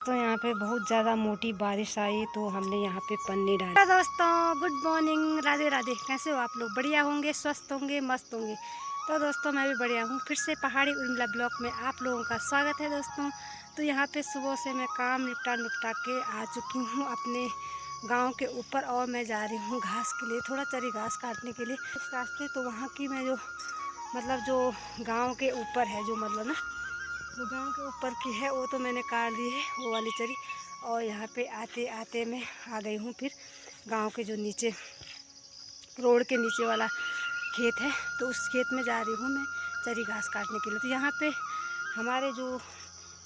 तो यहाँ पे बहुत ज़्यादा मोटी बारिश आई तो हमने यहाँ पे पन्नी डाली। दोस्तों गुड मॉर्निंग, राधे राधे। कैसे हो आप लोग? बढ़िया होंगे, स्वस्थ होंगे, मस्त होंगे। तो दोस्तों मैं भी बढ़िया हूँ। फिर से पहाड़ी उर्मिला ब्लॉक में आप लोगों का स्वागत है दोस्तों। तो यहाँ पे सुबह से मैं काम निपटा के आ चुकी हूँ अपने गाँव के ऊपर और मैं जा रही हूँ घास के लिए, थोड़ा चरी घास काटने के लिए इस रास्ते। तो वहाँ की मैं जो गाँव के ऊपर है, जो मतलब ना जो गांव के ऊपर की है वो तो मैंने काट दी है वो वाली चरी। और यहाँ पे आते आते मैं आ गई हूँ फिर गांव के जो नीचे रोड के नीचे वाला खेत है, तो उस खेत में जा रही हूँ मैं चरी घास काटने के लिए। तो यहाँ पे हमारे जो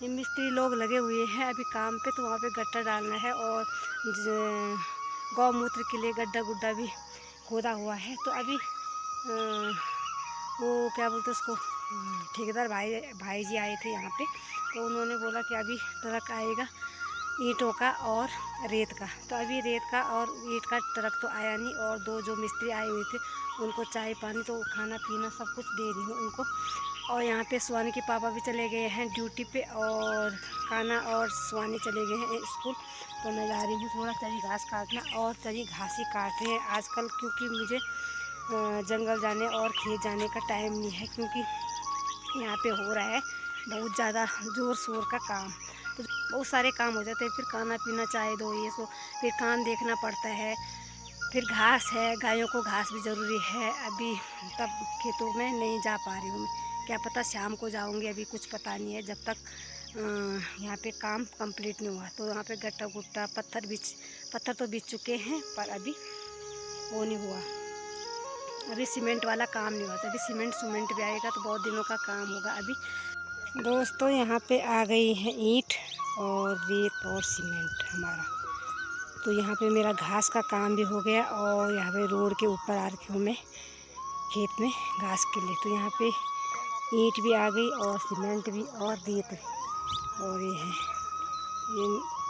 मिस्त्री लोग लगे हुए हैं अभी काम पे, तो वहाँ पे गट्टा डालना है और गौमूत्र के लिए गड्ढा गुड्डा भी खोदा हुआ है। तो अभी वो क्या बोलते उसको, ठेकेदार भाई जी आए थे यहाँ पे, तो उन्होंने बोला कि अभी ट्रक आएगा ईंटों का और रेत का। तो अभी रेत का और ईंट का ट्रक तो आया नहीं, और दो जो मिस्त्री आए हुए थे उनको चाय पानी तो खाना पीना सब कुछ दे रही हूँ उनको। और यहाँ पे सुहानी के पापा भी चले गए हैं ड्यूटी पे, और काना और सुहानी चले गए हैं स्कूल। तो मैं जा रही हूँ थोड़ा चरी घास काटना, और चरी घास ही काट रहे हैं आजकल, क्योंकि मुझे जंगल जाने और खेत जाने का टाइम नहीं है, क्योंकि यहाँ पे हो रहा है बहुत ज़्यादा ज़ोर शोर का काम। तो बहुत सारे काम हो जाते हैं, फिर खाना पीना चाय दो ये सो, फिर काम देखना पड़ता है, फिर घास है, गायों को घास भी ज़रूरी है। अभी तब खेतों में नहीं जा पा रही हूँ मैं, क्या पता शाम को जाऊँगी, अभी कुछ पता नहीं है जब तक यहाँ पे काम कंप्लीट नहीं हुआ। तो यहाँ पे गट्टा गुट्टा पत्थर तो बिछ चुके हैं, पर अभी वो नहीं हुआ, अभी सीमेंट वाला काम नहीं हुआ। अभी सीमेंट भी आएगा तो बहुत दिनों का काम होगा अभी। दोस्तों यहाँ पे आ गई है ईंट और रेत और सीमेंट हमारा। तो यहाँ पे मेरा घास का काम भी हो गया, और यहाँ पे रोड के ऊपर आ रखी हूँ मैं खेत में घास के लिए। तो यहाँ पे ईंट भी आ गई और सीमेंट भी और रेत भी, और ये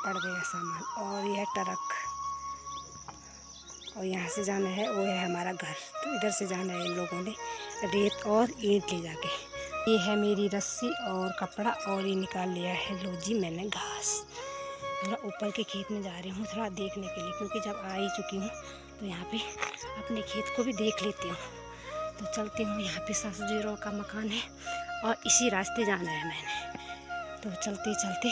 पड़ गया सामान, और ये है ट्रक, और यहाँ से जाना है वो है हमारा घर। तो इधर से जाना है इन लोगों ने रेत और ईंट ले जाके। ये है मेरी रस्सी और कपड़ा, और ये निकाल लिया है लो जी मैंने घास। थोड़ा ऊपर के खेत में जा रही हूँ थोड़ा देखने के लिए, क्योंकि जब आ ही चुकी हूँ तो यहाँ पे अपने खेत को भी देख लेती हूँ। तो चलती हूँ, यहाँ पे सासू जी का मकान है और इसी रास्ते जाना है मैंने। तो चलते चलते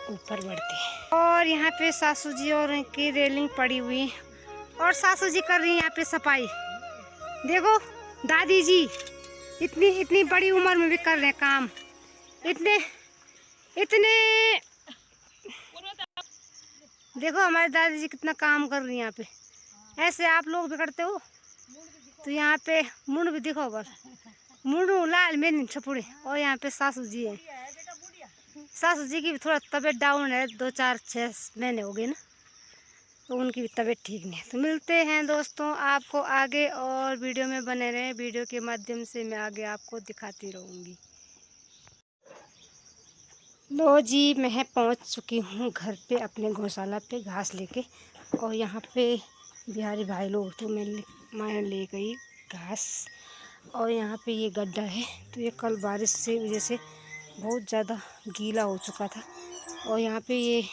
ऊपर बढ़ते हैं, और यहाँ पे सासू जी और की रेलिंग पड़ी हुई है, और सासू जी कर रही है यहाँ पे सफाई। देखो दादी जी इतनी इतनी बड़ी उम्र में भी कर रहे हैं काम, इतने इतने। देखो हमारे दादी जी कितना काम कर रही है यहाँ पे, ऐसे आप लोग भी करते हो। तो यहाँ पे मुंड भी दिखो बस, मुंडू लाल मेरी छपुड़े। और यहाँ पे सासू जी है, सासू जी की भी थोड़ा तबीयत डाउन है, 2-4-6 महीने हो गए ना, तो उनकी भी तबीयत ठीक नहीं है। तो मिलते हैं दोस्तों आपको आगे, और वीडियो में बने रहें, वीडियो के माध्यम से मैं आगे आपको दिखाती रहूँगी। लो जी मैं पहुंच चुकी हूँ घर पे अपने गौशाला पे घास लेके, और यहाँ पे बिहारी भाई लोग तो मैं ले गई घास। और यहाँ पे ये गड्ढा है, तो ये कल बारिश से वजह से बहुत ज़्यादा गीला हो चुका था, और यहाँ पे ये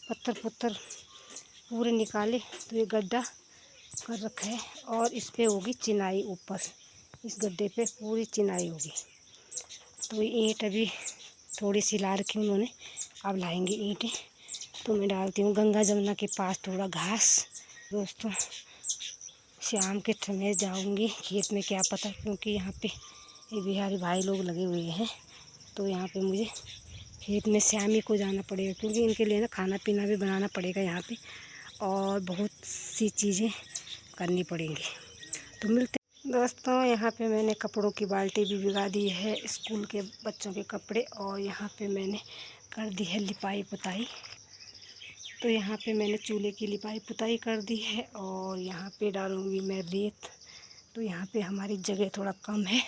पत्थर पूरे निकाले तो ये गड्ढा कर रखा है, और इस पे होगी चिनाई ऊपर, इस गड्ढे पे पूरी चिनाई होगी। तो ये ईंट अभी थोड़ी सी ला रखी उन्होंने, अब लाएंगे ईंटें। तो मैं डालती हूँ गंगा जमुना के पास थोड़ा घास। दोस्तों शाम के समय जाऊँगी खेत में, क्या पता, क्योंकि यहाँ पे ये बिहारी भाई लोग लगे हुए हैं, तो यहाँ पे मुझे खेत में शाम ही को जाना पड़ेगा, क्योंकि इनके लिए ना खाना पीना भी बनाना पड़ेगा यहाँ पे, और बहुत सी चीज़ें करनी पड़ेंगी। तो मिलते दोस्तों, यहाँ पे मैंने कपड़ों की बाल्टी भी भिगा दी है, स्कूल के बच्चों के कपड़े, और यहाँ पे मैंने कर दी है लिपाई पुताई। तो यहाँ पे मैंने चूल्हे की लिपाई पुताई कर दी है, और यहाँ पे डालूँगी मैं रेत। तो यहाँ पे हमारी जगह थोड़ा कम है,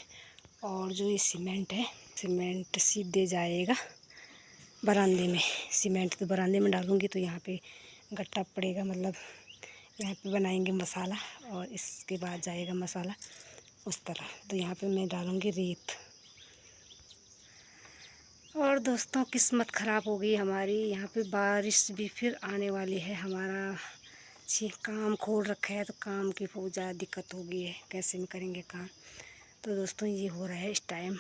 और जो ये सीमेंट है, सीमेंट सीधे जाएगा बरामदे में। सीमेंट तो बरामदे में डालूँगी, तो यहाँ पे गट्टा पड़ेगा, मतलब यहाँ पे बनाएंगे मसाला, और इसके बाद जाएगा मसाला उस तरह। तो यहाँ पे मैं डालूँगी रेत। और दोस्तों किस्मत ख़राब हो गई हमारी, यहाँ पे बारिश भी फिर आने वाली है। हमारा काम खोल रखा है तो काम की बहुत ज़्यादा दिक्कत हो गई है, कैसे में करेंगे काम। तो दोस्तों ये हो रहा है इस टाइम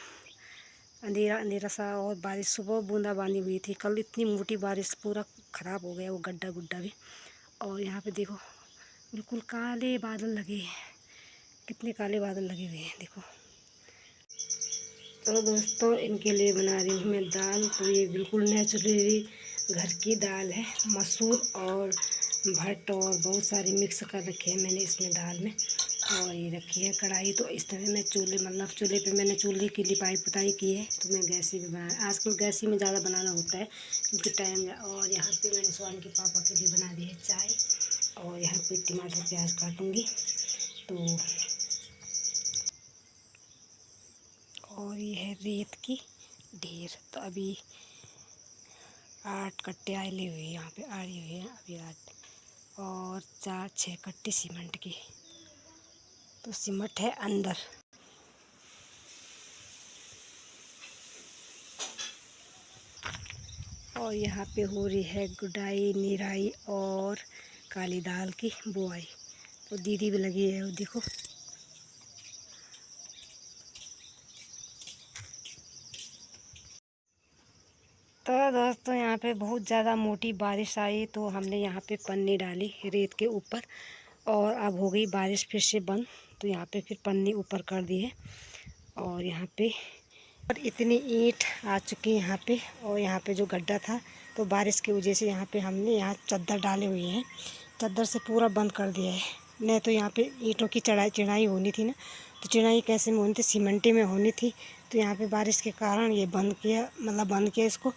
अंधेरा अंधेरा सा, और बारिश सुबह बूंदाबांदी हुई थी, कल इतनी मोटी बारिश पूरा ख़राब हो गया वो गड्ढा गुड्ढा भी। और यहाँ पे देखो बिल्कुल काले बादल लगे हैं, कितने काले बादल लगे हुए हैं देखो। तो दोस्तों इनके लिए बना रही हूँ मैं दाल। तो ये बिल्कुल नेचुरली घर की दाल है, मसूर और भट्ट और बहुत सारे मिक्स कर रखे हैं मैंने इसमें दाल में। और ये रखी है कढ़ाई। तो इस तरह मैं चूल्हे पे मैंने चूल्हे की लिपाई पुताई की है। तो मैं गैस ही पे बना, आजकल गैस ही में ज़्यादा बनाना होता है क्योंकि टाइम। और यहाँ पे मैंने स्वान के पापा के लिए बना दी है चाय। और यहाँ पे टमाटर प्याज काटूँगी। तो और ये है रेत की ढेर। तो अभी 8 कट्टे आए हुए यहाँ पे आ रही हुई है अभी 8, और 4-6 कट्टे सीमेंट की। तो सीमेंट है अंदर। और यहाँ पे हो रही है गुडाई निराई और काली दाल की बुआई। तो दीदी भी लगी है वो देखो। तो दोस्तों यहाँ पे बहुत ज़्यादा मोटी बारिश आई, तो हमने यहाँ पे पन्नी डाली रेत के ऊपर। और अब हो गई बारिश फिर से बंद, तो यहाँ पे फिर पन्नी ऊपर कर दी है। और यहाँ पे और इतनी ईंट आ चुकी है यहाँ पे। और यहाँ पे जो गड्ढा था तो बारिश की वजह से यहाँ पे हमने यहाँ चादर डाले हुए हैं, चादर से पूरा बंद कर दिया है। नहीं तो यहाँ पे ईंटों की चिनाई होनी थी ना, तो चिनाई कैसे में होनी थी, सीमेंटे में होनी थी। तो यहाँ पे बारिश के कारण ये बंद किया, मतलब बंद किया इसको।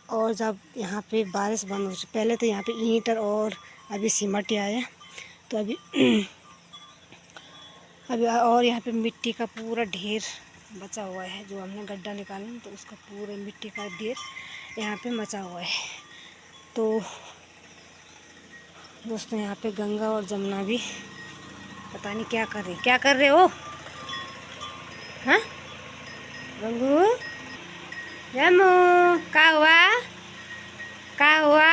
और जब यहाँ पे बारिश बंद हो चुकी, पहले तो यहाँ पे ईंट और अभी सीमेंट आया। तो अभी और यहाँ पे मिट्टी का पूरा ढेर बचा हुआ है, जो हमने गड्ढा निकाला तो उसका पूरे मिट्टी का ढेर यहाँ पे मचा हुआ है। तो दोस्तों यहाँ पे गंगा और जमुना भी पता नहीं क्या कर रहे हो। हाँ गंगू जमू का हुआ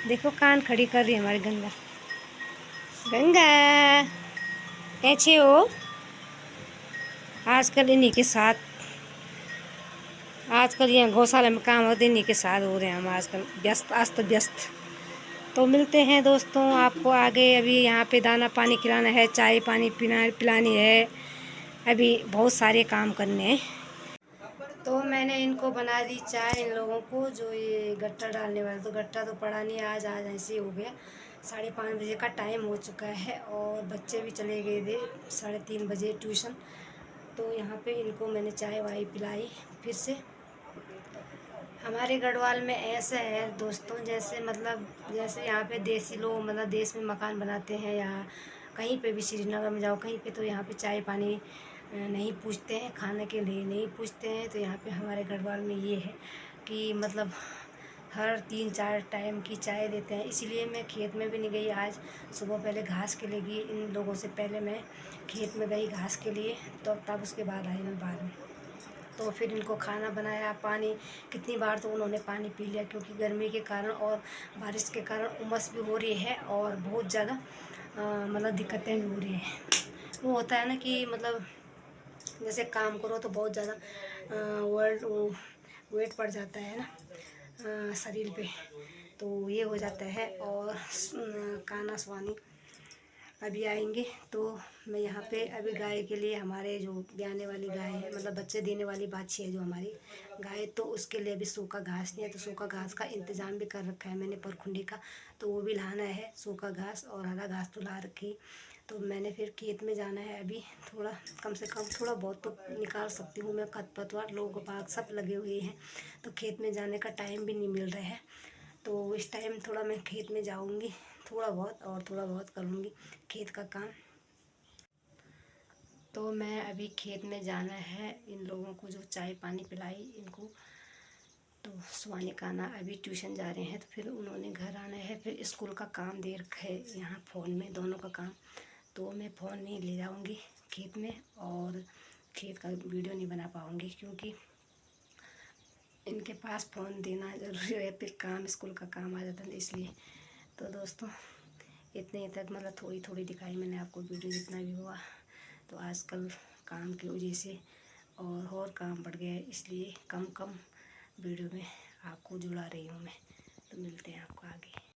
देखो, कान खड़ी कर रही है हमारी गंगा। गंगा कैसे हो? आजकल इन्हीं के साथ, आजकल यहाँ गौशाला में काम होते इन्हीं के साथ हो रहे हैं हम आजकल, व्यस्त अस्त व्यस्त। तो मिलते हैं दोस्तों आपको आगे। अभी यहाँ पे दाना पानी खिलाना है, चाय पानी पिलानी है, अभी बहुत सारे काम करने हैं। तो मैंने इनको बना दी चाय, इन लोगों को जो ये गट्टा डालने वाला। तो गट्टा तो पड़ा नहीं, आज ऐसे ही हो गया। 5:30 बजे का टाइम हो चुका है और बच्चे भी चले गए थे 3:30 बजे ट्यूशन। तो यहाँ पे इनको मैंने चाय वाय पिलाई फिर से। हमारे गढ़वाल में ऐसा है दोस्तों, जैसे मतलब जैसे यहाँ पे देसी लोग मतलब देश में मकान बनाते हैं, या कहीं पे भी श्रीनगर में जाओ कहीं पे, तो यहाँ पे चाय पानी नहीं पूछते हैं, खाने के लिए नहीं पूछते हैं। तो यहाँ पे हमारे गढ़वाल में ये है कि मतलब हर 3-4 टाइम की चाय देते हैं। इसीलिए मैं खेत में भी नहीं गई आज सुबह, पहले घास के लिए गई। इन लोगों से पहले मैं खेत में गई घास के लिए, तो तब उसके बाद आई मैं बाद में। तो फिर इनको खाना बनाया, पानी कितनी बार तो उन्होंने पानी पी लिया, क्योंकि गर्मी के कारण और बारिश के कारण उमस भी हो रही है और बहुत ज़्यादा मतलब दिक्कतें भी हो रही हैं। वो होता है ना कि मतलब जैसे काम करो तो बहुत ज़्यादा वेट पड़ जाता है ना शरीर पे, तो ये हो जाता है। और काना स्वानी अभी आएंगे। तो मैं यहाँ पे अभी गाय के लिए, हमारे जो ब्याने वाली गाय है, मतलब बच्चे देने वाली बाछी है जो हमारी गाय, तो उसके लिए अभी सूखा घास नहीं है। तो सूखा घास का इंतज़ाम भी कर रखा है मैंने परखुंडी का, तो वो भी लाना है सूखा घास, और हरा घास तो ला रखी। तो मैंने फिर खेत में जाना है अभी, थोड़ा कम से कम थोड़ा बहुत तो निकाल सकती हूँ मैं, खरपतवार लोग बाग सब लगे हुए हैं। तो खेत में जाने का टाइम भी नहीं मिल रहा है, तो इस टाइम थोड़ा मैं खेत में जाऊँगी, थोड़ा बहुत करूँगी खेत का काम। तो मैं अभी खेत में जाना है, इन लोगों को जो चाय पानी पिलाई इनको। तो सुहानी काना अभी ट्यूशन जा रहे हैं, तो फिर उन्होंने घर आना है, फिर स्कूल का काम दे रखा है यहाँ फ़ोन में दोनों का काम। तो मैं फ़ोन नहीं ले जाऊँगी खेत में, और खेत का वीडियो नहीं बना पाऊँगी, क्योंकि इनके पास फ़ोन देना ज़रूरी है, फिर काम स्कूल का काम आ जाता है इसलिए। तो दोस्तों इतने ही तक, मतलब थोड़ी थोड़ी दिखाई मैंने आपको वीडियो जितना भी हुआ। तो आजकल काम की वजह से और काम बढ़ गया है, इसलिए कम कम वीडियो में आपको जुड़ा रही हूँ मैं। तो मिलते हैं आपको आगे।